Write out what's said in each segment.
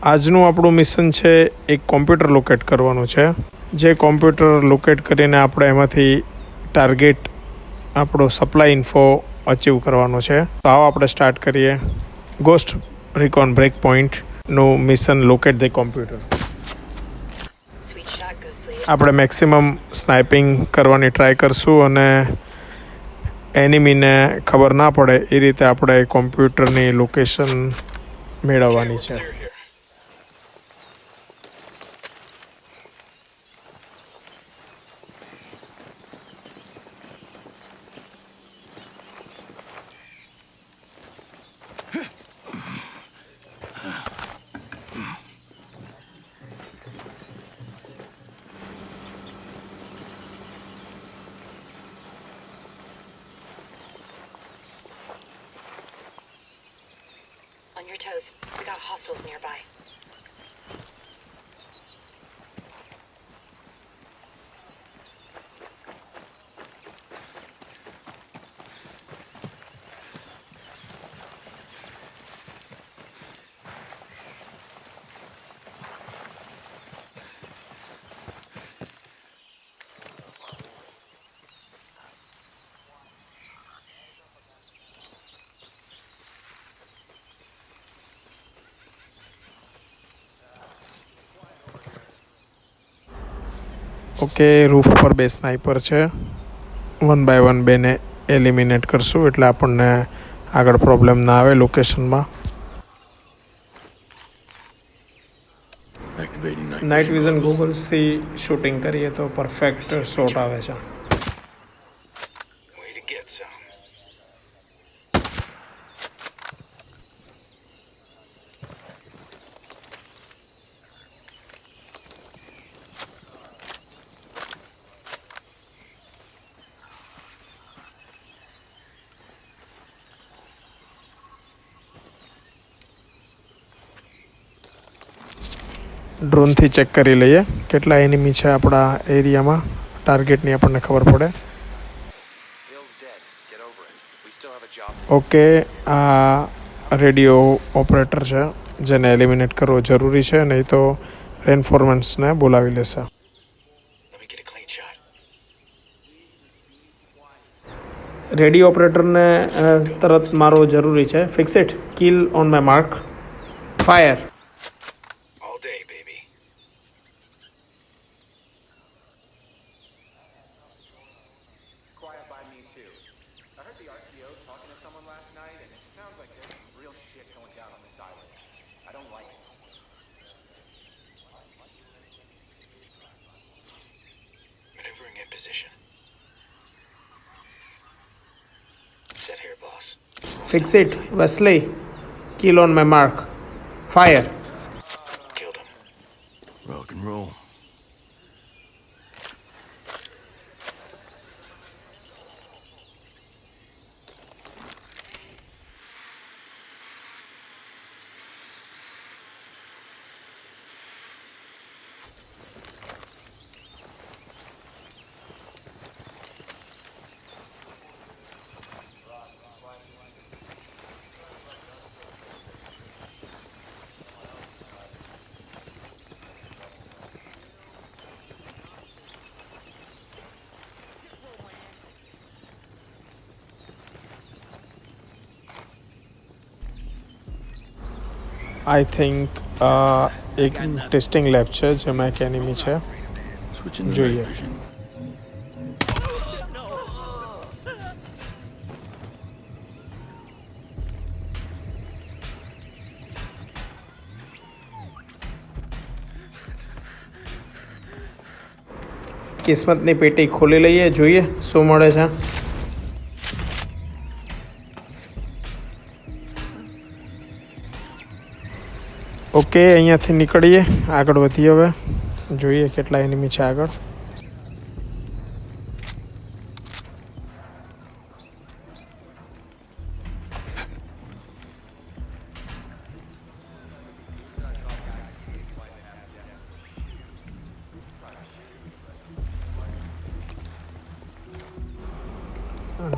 આજનું આપણું મિશન છે એક કોમ્પ્યુટર લોકેટ કરવાનું છે, જે કોમ્પ્યુટર લોકેટ કરીને આપણે એમાંથી ટાર્ગેટ આપણો સપ્લાય ઇન્ફો અચીવ કરવાનો છે. તો આવો આપણે સ્ટાર્ટ કરીએ ગોસ્ટ રિકોન બ્રેક પોઈન્ટનું મિશન લોકેટ ધ કોમ્પ્યુટર. આપણે મેક્સિમમ સ્નાઇપિંગ કરવાની ટ્રાય કરશું અને એનિમીને ખબર ના પડે એ રીતે આપણે કોમ્પ્યુટરની લોકેશન મેળવવાની છે. On your toes. We got hostiles nearby. Okay, roof પર બે સ્નાઈપર છે. 1 બાય 1 બેને એલિમિનેટ કરશું એટલે આપણને આગળ પ્રોબ્લેમ ના આવે લોકેશનમાં. નાઇટ વિઝન ગોગલ્સથી શૂટિંગ કરીએ તો પરફેક્ટ શોટ આવે છે. ડ્રોનથી ચેક કરી લઈએ કેટલા એનિમી છે આપણા એરિયામાં, ટાર્ગેટની આપણને ખબર પડે. ઓકે, આ રેડિયો ઓપરેટર છે જેને એલિમિનેટ કરવો જરૂરી છે, નહીં તો રેન્ફોર્સમેન્ટ્સને બોલાવી લેશે. રેડિયો ઓપરેટરને તરત મારવો જરૂરી છે. Fix it, kill on my mark, fire. Fix it, Wesley. Kill on my mark. Fire. Killed him. Rock and roll. I think એક ટેસ્ટિંગ લેબ છે જેમાં એક એનિમી છે, જોઈએ. કિસ્મતની પેટી ખોલી લઈએ, જોઈએ શું મળે છે. ઓકે, અહીંયાથી નીકળીએ, આગળ વધીએ. હવે જોઈએ કેટલા એનિમી છે આગળ.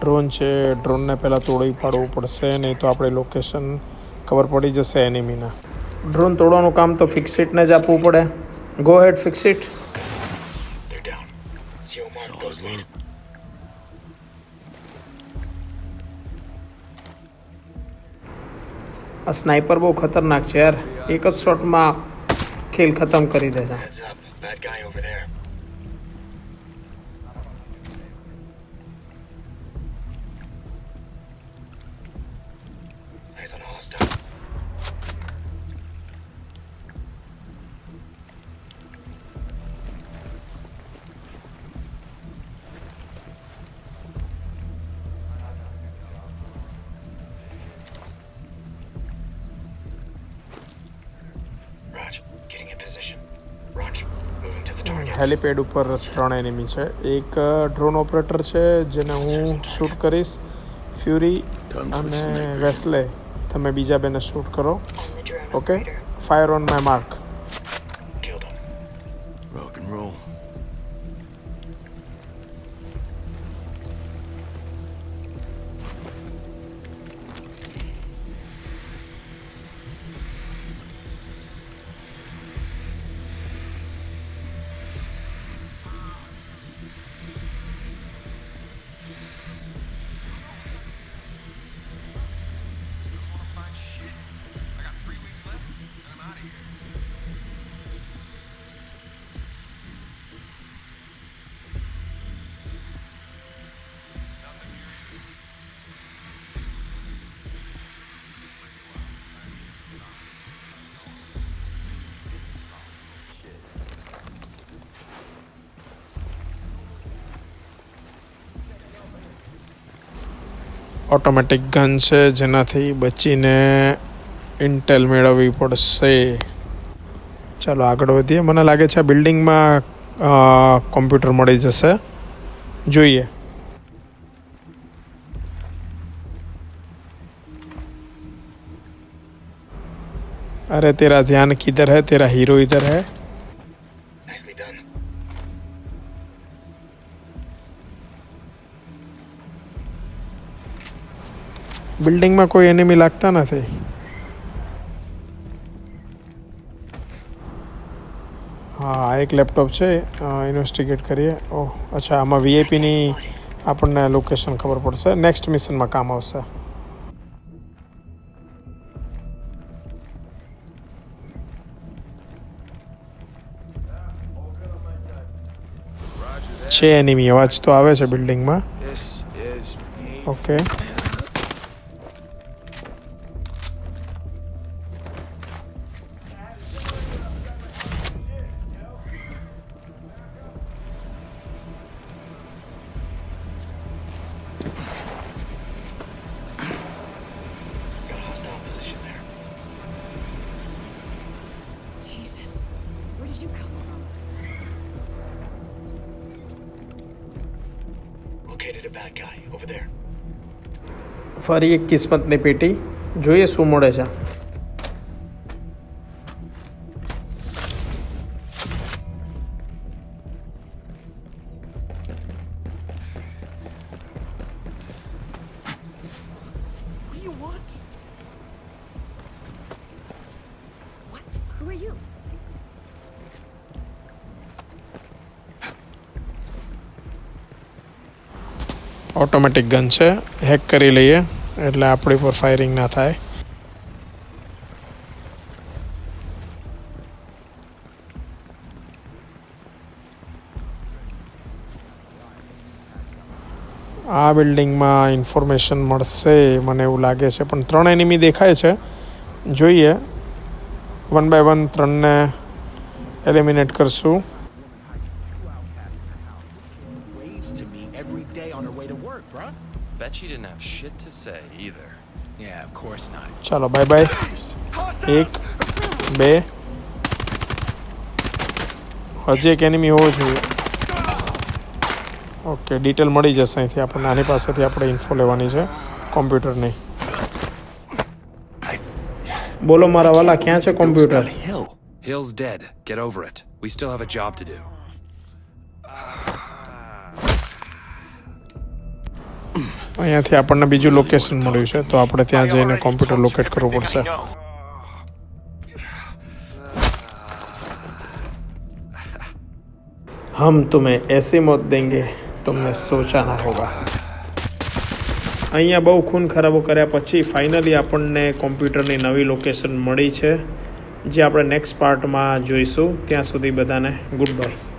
ડ્રોન છે, ડ્રોનને પહેલાં તોડી પાડવું પડશે, નહીં તો આપણે લોકેશન ખબર પડી જશે એનિમીના. ડ્રોન તોડવાનું કામ તો ફિક્સ ઇટને જ આપવું પડે. Go ahead fix it. They're down. CO Mark goes lead. આ સ્નાઇપર બહુ ખતરનાક છે યાર, એક જ શોટમાં ખેલ ખતમ કરી દે છે. Heads up. Bad guy over there. Eyes on a hostile. Raj, getting in position. Raj, moving to the target. Helipad ઉપર 3 એનિમી છે. એક ડ્રોન ઓપરેટર છે જેને હું શૂટ કરીશ. ફ્યુરી અને વેસ્લે, તમે બીજા બેને શૂટ કરો. On the drone okay, operator. Fire on my mark. Killed him. Rock and roll. Automatic gun છે જેનાથી બચીને ઇન્ટેલ મેળવવી પડશે. ચાલો આગળ વધીએ. મને લાગે છે આ બિલ્ડિંગમાં કોમ્પ્યુટર મળી જશે. જોઈએ. अरे तेरा ध्यान किधर है, तेरा हीरो इधर है. Nicely done. બિલ્ડિંગમાં કોઈ એનિમી લાગતા નથી. હા, એક લેપટોપ છે, ઇન્વેસ્ટિગેટ કરીએ. ઓહ અચ્છા, આમાં વીઆઈપીની આપણને લોકેશન ખબર પડશે. નેક્સ્ટ મિશનમાં કામ આવશે. છે એનિમી, અવાજ તો આવે છે બિલ્ડિંગમાં. This is me. Okay, Got a hostile position there. Jesus, where did you come from? Located a bad guy over there. ફરી એક કિસ્મતની પેટી. જોઈએ શું મળે છે. What do you want? What? Who are you? Automatic gun છે, hack કરી લઈએ એટલે આપણી પર ફાયરિંગ ના થાય. આ બિલ્ડિંગમાં ઇન્ફોર્મેશન મળશે મને એવું લાગે છે, પણ 3 એનિમી દેખાય છે. જોઈએ, 1 બાય 1 3ને એલિમિનેટ કરશું. Waves to me every day on her way to work, bruh. Bet she didn't have shit to say either. Yeah, of course not. ચાલો બાય બાય. 1 2, હજી એક એનિમી હોવો જોઈએ. ઓકે, ડિટેલ મળી જશે અહીંથી આપણને. આની પાસેથી આપણે ઇન્ફો લેવાની છે કોમ્પ્યુટરની. બોલો મારા વાલા, ક્યાં છે computer? Hill. Hill's dead. Get over it. We still have a job to do. અહીંયાથી આપણને બીજું લોકેશન મળ્યું છે, તો આપણે ત્યાં જઈને કોમ્પ્યુટર લોકેટ કરવું પડશે. No. हम तुम्हें ऐसी मौत देंगे तुमने सोचा ना होगा. અહીંયા બહુ ખૂન ખરાબો કર્યા પછી ફાઇનલી આપણને કોમ્પ્યુટરની નવી લોકેશન મળી છે જે આપણે નેક્સ્ટ પાર્ટમાં જોઈશું. ત્યાં સુધી બધાને ગુડ બાય.